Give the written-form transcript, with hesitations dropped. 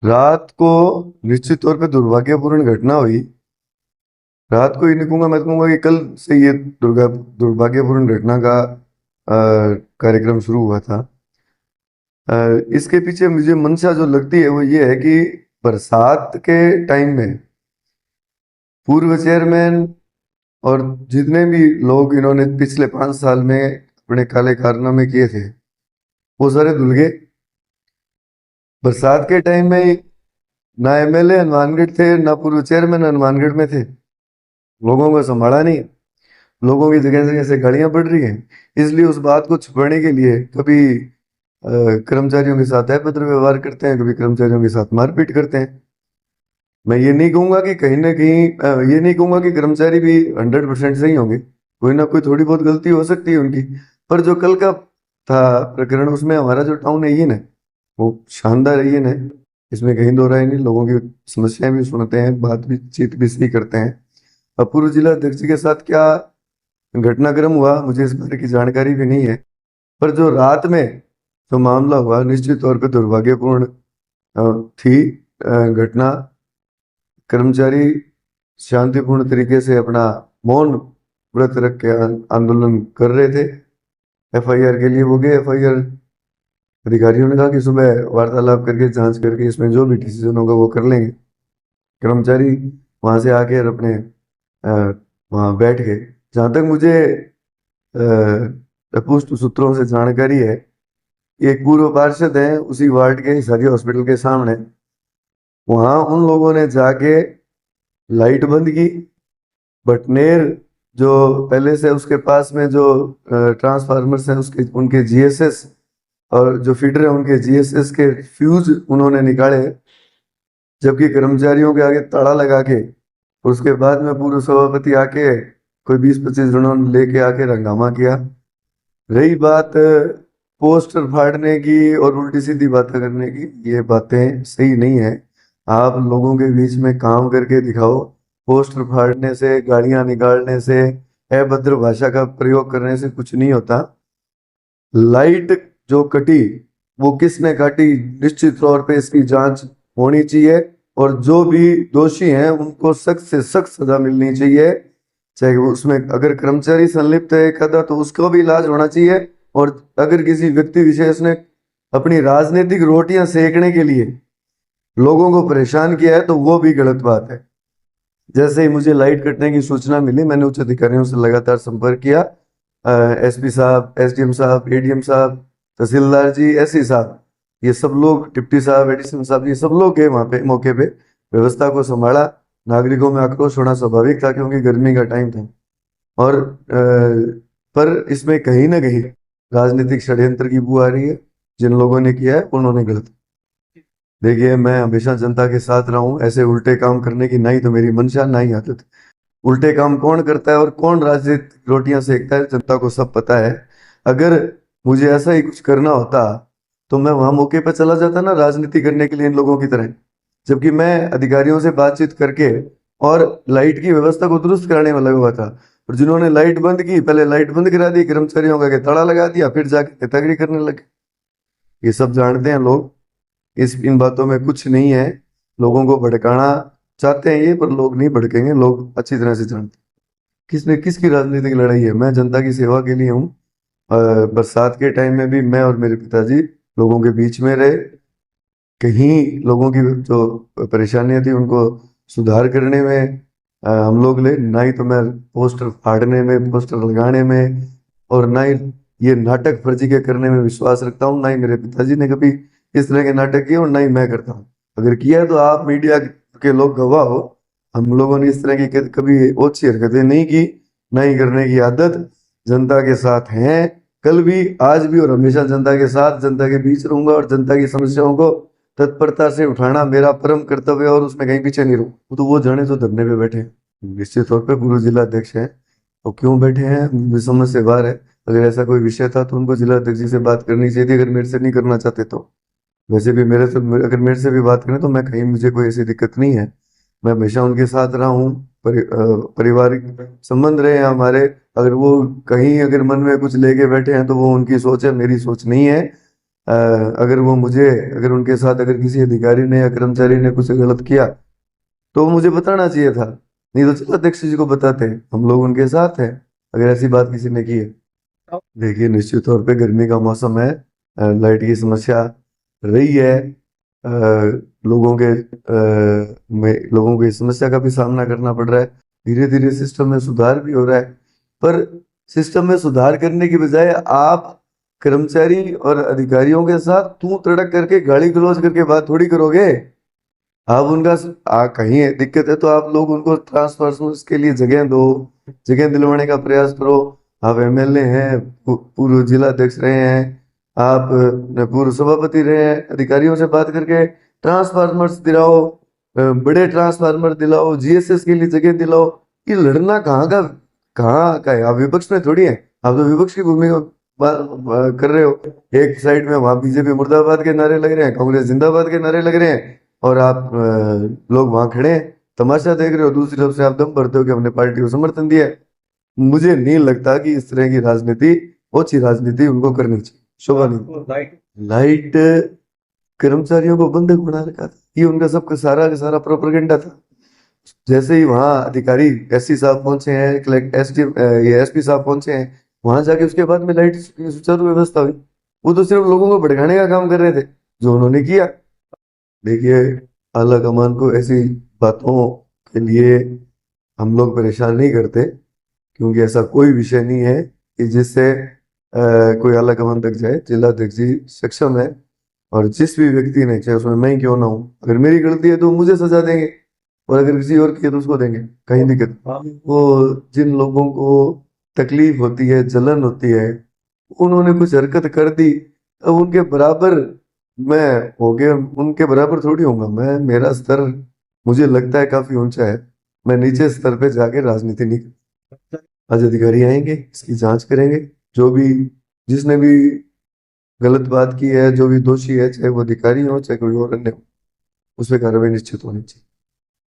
रात को निश्चित तौर पे दुर्भाग्यपूर्ण घटना हुई। रात को ही नहीं कहूंगा, मैं तो कहूंगा कि कल से ये दुर्भाग्यपूर्ण घटना का कार्यक्रम शुरू हुआ था। अ, इसके पीछे मुझे मंशा जो लगती है वो ये है कि बरसात के टाइम में पूर्व चेयरमैन और जितने भी लोग इन्होंने पिछले 5 साल में अपने काले कारनामे किए थे वो सारे धुल गए। बरसात के टाइम में ना एमएलए हनुमानगढ़ थे, ना पूर्व चेयरमैन हनुमानगढ़ में थे। लोगों को संभाला नहीं। लोगों की जगह जगह से गालियां पड़ रही हैं। इसलिए उस बात को छुपाने के लिए कभी कर्मचारियों के साथ अभद्र व्यवहार करते हैं, कभी कर्मचारियों के साथ मारपीट करते हैं। मैं ये नहीं कहूंगा कि कहीं ना कहीं ये नहीं कहूंगा कि कर्मचारी भी 100% सही होंगे। कोई ना कोई थोड़ी बहुत गलती हो सकती है उनकी। पर जो कल का था प्रकरण, उसमें हमारा जो टाउन है ये ना, वो शानदार है ये ना। इसमें कहीं दो राय नहीं। लोगों की समस्याएं भी सुनते हैं, बात भी चीत भी सही करते हैं। अब पूर्व जिला अध्यक्ष के साथ क्या घटनाक्रम हुआ मुझे इस बारे की जानकारी भी नहीं है। पर जो रात में जो मामला हुआ निश्चित तौर पर दुर्भाग्यपूर्ण थी घटना। कर्मचारी शांतिपूर्ण तरीके से अपना मौन व्रत रख के आंदोलन कर रहे थे। एफआईआर के लिए वो गए। एफआईआर अधिकारियों ने कहा कि सुबह वार्तालाप करके जांच करके इसमें जो भी डिसीजन होगा वो कर लेंगे। कर्मचारी वहां से आके और अपने वहां बैठ गए। जहां तक मुझे पुष्ट सूत्रों से जानकारी है, एक पूर्व पार्षद है उसी वार्ड के हिसारी हॉस्पिटल के सामने, वहां उन लोगों ने जाके लाइट बंद की। बटनेर जो पहले से उसके पास में जो ट्रांसफार्मर्स हैं उसके उनके जीएसएस और जो फीडर है उनके जीएसएस के फ्यूज उन्होंने निकाले, जबकि कर्मचारियों के आगे ताला लगा के। उसके बाद में पूर्व सभापति आके कोई 20-25 जनों ने लेके आके हंगामा किया। रही बात पोस्टर फाड़ने की और उल्टी सीधी बातें करने की, ये बातें सही नहीं है। आप लोगों के बीच में काम करके दिखाओ। पोस्टर फाड़ने से, गालियां निकालने से, अभद्र भाषा का प्रयोग करने से कुछ नहीं होता। लाइट जो कटी वो किसने काटी, निश्चित तौर पे इसकी जांच होनी चाहिए और जो भी दोषी हैं उनको सख्त से सख्त सजा मिलनी चाहिए। चाहे वो उसमें अगर कर्मचारी संलिप्त है एक आधा तो उसको भी इलाज होना चाहिए। और अगर किसी व्यक्ति विशेष ने अपनी राजनीतिक रोटियां सेकने के लिए लोगों को परेशान किया है तो वो भी गलत बात है। जैसे ही मुझे लाइट कटने की सूचना मिली मैंने उच्च अधिकारियों से लगातार संपर्क किया। एसपी साहब, एसडीएम साहब, एडीएम साहब, तहसीलदार जी, एससी साहब, ये सब लोग, डिप्टी साहब, एडिशनल साहब, ये सब लोग गए वहां पे मौके पे, व्यवस्था को संभाला। नागरिकों में आक्रोश होना स्वाभाविक था क्योंकि गर्मी का टाइम था। और पर इसमें कहीं ना कहीं राजनीतिक षड्यंत्र की बू आ रही है। जिन लोगों ने किया है उन्होंने गलत। देखिए, मैं हमेशा जनता के साथ रहा हूं। ऐसे उल्टे काम करने की ना ही तो मेरी मंशा ना ही आदत। उल्टे काम कौन करता है और कौन राजनीतिक रोटियां सेकता है जनता को सब पता है। अगर मुझे ऐसा ही कुछ करना होता तो मैं वहां मौके पर चला जाता ना राजनीति करने के लिए इन लोगों की तरह। जबकि मैं अधिकारियों से बातचीत करके और लाइट की व्यवस्था को दुरुस्त कराने में लगा हुआ था। और जिन्होंने लाइट बंद की, पहले लाइट बंद करा दी, कर्मचारियों का के ताला लगा दिया, फिर जाके नेतागिरी करने लगे। ये सब जानते हैं लोग। इस इन बातों में कुछ नहीं है। लोगों को भड़काना चाहते हैं ये, पर लोग नहीं भड़केंगे। लोग अच्छी तरह से जानते हैं किसने किसकी राजनीतिक लड़ाई है। मैं जनता की सेवा के लिए हूँ। बरसात के टाइम में भी मैं और मेरे पिताजी लोगों के बीच में रहे। कहीं लोगों की जो परेशानियां थी उनको सुधार करने में हम लोग ले। ना ही तो मैं पोस्टर फाड़ने में, पोस्टर लगाने में, और ना ही ये नाटक फर्जी के करने में विश्वास रखता हूँ। ना ही मेरे पिताजी ने कभी इस तरह के नाटक किए और ना ही मैं करता हूँ। अगर किया है तो आप मीडिया के लोग गवाह हो। हम लोगों ने इस तरह की कभी ओछी हरकतें नहीं की, ना ही करने की आदत। जनता के साथ हैं, कल भी, आज भी और हमेशा जनता के साथ, जनता के बीच रहूंगा और जनता की समस्याओं को तत्परता से उठाना मेरा परम कर्तव्य है और उसमें कहीं पीछे नहीं रहूं। तो वो जाने जो धरने पे बैठे हैं, निश्चित तौर पे पूर्व जिला अध्यक्ष हैं। और क्यों बैठे हैं मुझे समझ से बाहर है। अगर ऐसा कोई विषय था तो उनको जिला अध्यक्ष जी से बात करनी चाहिए थी, अगर मेरे से नहीं करना चाहते तो। वैसे भी मेरे से अगर मेरे से भी बात करें तो मैं कहीं, मुझे कोई ऐसी दिक्कत नहीं है। मैं हमेशा उनके साथ रहा हूँ। पारिवारिक संबंध रहे हैं हमारे। अगर वो कहीं अगर मन में कुछ लेके बैठे हैं तो वो उनकी सोच है, मेरी सोच नहीं है। अगर वो मुझे, अगर उनके साथ अगर किसी अधिकारी ने या कर्मचारी ने कुछ गलत किया तो वो मुझे बताना चाहिए था, नहीं तो जिला अध्यक्ष जी को बताते, हम लोग उनके साथ हैं अगर ऐसी बात किसी ने की है। देखिए निश्चित तौर पे गर्मी का मौसम है, लाइट की समस्या रही है, लोगों के में लोगों को इस समस्या का भी सामना करना पड़ रहा है। धीरे धीरे सिस्टम में सुधार भी हो रहा है, पर सिस्टम में सुधार करने की बजाय आप कर्मचारी और अधिकारियों के साथ तू तड़क करके गाली गलौज करके बात थोड़ी करोगे। आप उनका कहीं दिक्कत है तो आप लोग उनको ट्रांसफर के लिए जगह दो, जगह दिलवाने का प्रयास करो। आप एमएलए हैं, पूर्व जिला अध्यक्ष रहे हैं, आप पूर्व सभापति रहे हैं, अधिकारियों से बात करके ट्रांसफार्मर्स दिलाओ, बड़े ट्रांसफार्मर दिलाओ, जीएसएस के लिए जगह दिलाओ। ये लड़ना कहाँ का है? आप विपक्ष में थोड़ी है, आप तो विपक्ष की भूमिका कर रहे हो। एक साइड में वहां बीजेपी मुर्दाबाद के नारे लग रहे हैं, कांग्रेस जिंदाबाद के नारे लग रहे हैं, और आप लोग वहां खड़े हैं तमाशा देख रहे हो। दूसरी तरफ से आप दम भरते हो कि हमने पार्टी को समर्थन दिया है। मुझे नहीं लगता कि इस तरह की राजनीति, ओछी राजनीति उनको करनी चाहिए, शोभा नहीं। लाइट कर्मचारियों को बंधक बना रखा था, ये उनका सबका सारा का सारा प्रोपेगेंडा था। जैसे ही वहां अधिकारी एससी साहब पहुंचे हैं, कलेक्ट एसडी ये एसपी साहब पहुंचे हैं, वहां जाके उसके बाद में लाइट की सुचारू व्यवस्था हुई। वो तो सिर्फ लोगों को भड़काने का काम कर रहे थे जो उन्होंने किया। देखिए आला कमान को ऐसी बातों के लिए हम लोग परेशान नहीं करते, क्योंकि ऐसा कोई विषय नहीं है कि जिससे कोई आला कमान तक जाए। जिला अध्यक्ष जी सक्षम है, और जिस भी व्यक्ति ने, चाहे उसमें मैं ही क्यों ना हूँ, अगर मेरी गलती है तो मुझे सजा देंगे, और अगर किसी और की है तो उसको देंगे, कहीं दिक्कत। वो जिन लोगों को तकलीफ होती है, जलन होती है, उन्होंने कुछ हरकत कर दी, अब उनके बराबर मैं हो गया, उनके बराबर थोड़ी होऊंगा मैं। मेरा स्तर मुझे लगता है काफी ऊंचा है, मैं नीचे स्तर पे जाके राजनीति नहीं। आज अधिकारी आएंगे, इसकी जांच करेंगे, जो भी, जिसने भी गलत बात की है, जो भी दोषी है, चाहे वो अधिकारी हो चाहे कोई और अन्य हो, उस पर कार्रवाई निश्चित होनी चाहिए।